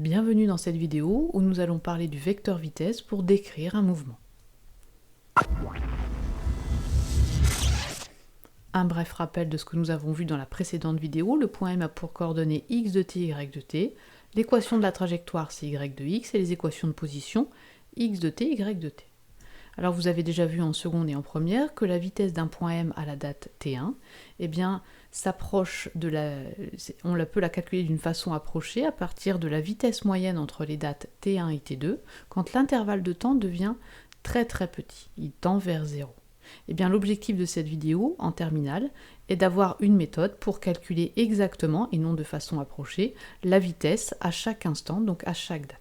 Bienvenue dans cette vidéo où nous allons parler du vecteur vitesse pour décrire un mouvement. Un bref rappel de ce que nous avons vu dans la précédente vidéo, le point M a pour coordonnées x de t, y de t, l'équation de la trajectoire c'est y de x et les équations de position x de t, y de t. Alors vous avez déjà vu en seconde et en première que la vitesse d'un point M à la date t1, eh bien, s'approche de on peut la calculer d'une façon approchée à partir de la vitesse moyenne entre les dates t1 et t2, quand l'intervalle de temps devient très très petit, il tend vers 0. Eh bien, l'objectif de cette vidéo, en terminale, est d'avoir une méthode pour calculer exactement, et non de façon approchée, la vitesse à chaque instant, donc à chaque date.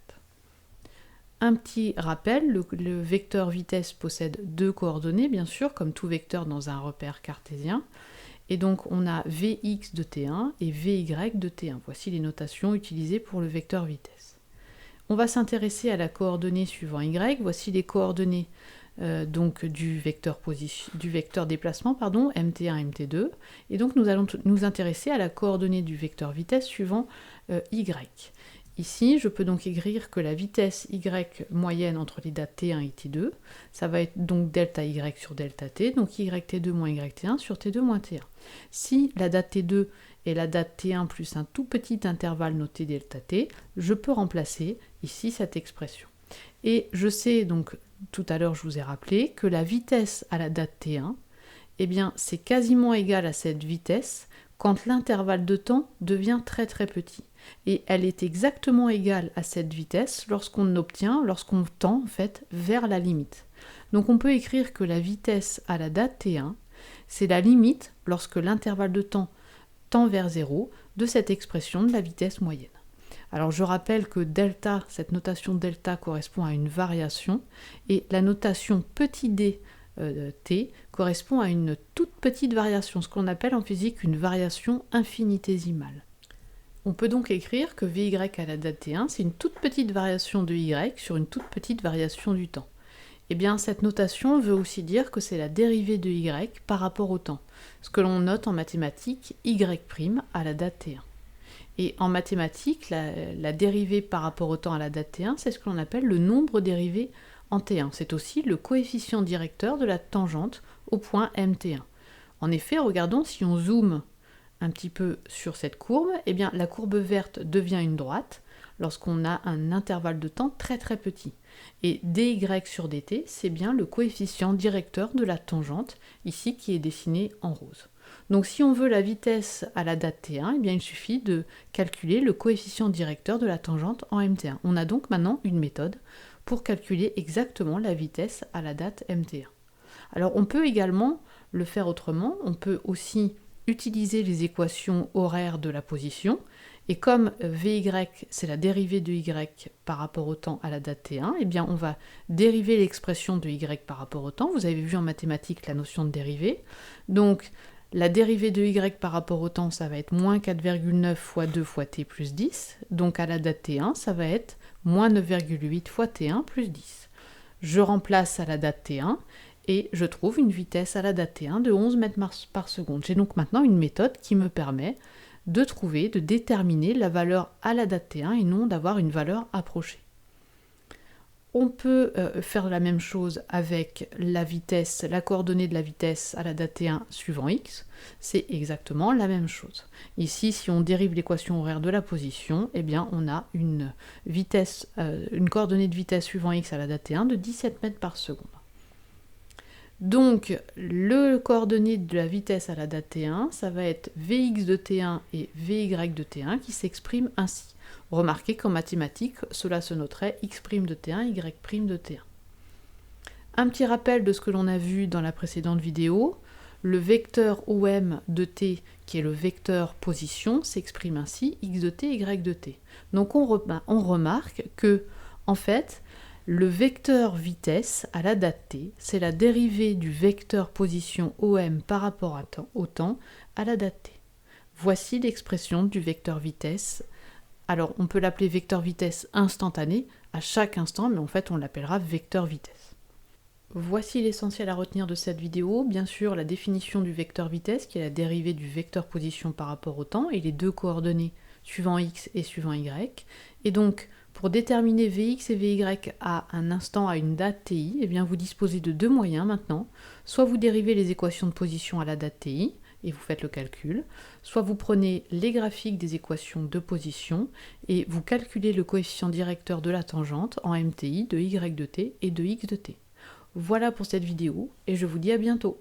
Un petit rappel, le vecteur vitesse possède deux coordonnées, bien sûr, comme tout vecteur dans un repère cartésien. Et donc on a Vx de t1 et Vy de t1. Voici les notations utilisées pour le vecteur vitesse. On va s'intéresser à la coordonnée suivant y. Voici les coordonnées donc du vecteur déplacement, mt1, mt2. Et donc nous allons nous intéresser à la coordonnée du vecteur vitesse suivant y. Ici, je peux donc écrire que la vitesse y moyenne entre les dates t1 et t2, ça va être donc delta y sur delta t, donc yt2 moins yt1 sur t2 moins t1. Si la date t2 est la date t1 plus un tout petit intervalle noté delta t, je peux remplacer ici cette expression. Et je sais donc, tout à l'heure je vous ai rappelé, que la vitesse à la date t1, eh bien c'est quasiment égal à cette vitesse quand l'intervalle de temps devient très très petit. Et elle est exactement égale à cette vitesse lorsqu'on tend en fait vers la limite. Donc on peut écrire que la vitesse à la date t1, c'est la limite lorsque l'intervalle de temps tend vers 0 de cette expression de la vitesse moyenne. Alors je rappelle que delta, cette notation delta correspond à une variation et la notation petit d t correspond à une toute petite variation, ce qu'on appelle en physique une variation infinitésimale. On peut donc écrire que Vy à la date t1, c'est une toute petite variation de y sur une toute petite variation du temps. Eh bien, cette notation veut aussi dire que c'est la dérivée de y par rapport au temps, ce que l'on note en mathématiques y' à la date t1. Et en mathématiques, la dérivée par rapport au temps à la date t1, c'est ce que l'on appelle le nombre dérivé en t1. C'est aussi le coefficient directeur de la tangente au point mt1. En effet, regardons si on zoome un petit peu sur cette courbe, eh bien la courbe verte devient une droite lorsqu'on a un intervalle de temps très très petit. Et dy sur dt, c'est bien le coefficient directeur de la tangente, ici qui est dessiné en rose. Donc si on veut la vitesse à la date t1, eh bien il suffit de calculer le coefficient directeur de la tangente en mt1. On a donc maintenant une méthode pour calculer exactement la vitesse à la date mt1. Alors on peut également le faire autrement, on peut aussi utiliser les équations horaires de la position, et comme Vy c'est la dérivée de y par rapport au temps à la date t1, eh bien on va dériver l'expression de y par rapport au temps. Vous avez vu en mathématiques la notion de dérivée. Donc la dérivée de y par rapport au temps, ça va être moins 4,9 fois 2 fois t plus 10. Donc à la date t1, ça va être moins 9,8 fois t1 plus 10. Je remplace à la date t1, et je trouve une vitesse à la date t1 de 11 mètres par seconde. J'ai donc maintenant une méthode qui me permet de déterminer la valeur à la date t1 et non d'avoir une valeur approchée. On peut faire la même chose avec la vitesse, la coordonnée de la vitesse à la date t1 suivant x, c'est exactement la même chose. Ici, si on dérive l'équation horaire de la position, eh bien on a une coordonnée de vitesse suivant x à la date t1 de 17 mètres par seconde. Donc, le coordonnée de la vitesse à la date t1, ça va être Vx de t1 et Vy de t1 qui s'expriment ainsi. Remarquez qu'en mathématiques, cela se noterait x' de t1, y' de t1. Un petit rappel de ce que l'on a vu dans la précédente vidéo, le vecteur OM de t, qui est le vecteur position, s'exprime ainsi, x de t, y de t. Donc on remarque que, en fait, le vecteur vitesse à la date t, c'est la dérivée du vecteur position OM par rapport au temps à la date t. Voici l'expression du vecteur vitesse. Alors on peut l'appeler vecteur vitesse instantané à chaque instant, mais en fait on l'appellera vecteur vitesse. Voici l'essentiel à retenir de cette vidéo. Bien sûr, la définition du vecteur vitesse, qui est la dérivée du vecteur position par rapport au temps, et les deux coordonnées suivant x et suivant y. Et donc, pour déterminer Vx et Vy à un instant, à une date ti, eh bien vous disposez de deux moyens maintenant. Soit vous dérivez les équations de position à la date ti, et vous faites le calcul, soit vous prenez les graphiques des équations de position et vous calculez le coefficient directeur de la tangente en mti de y de t et de x de t. Voilà pour cette vidéo, et je vous dis à bientôt.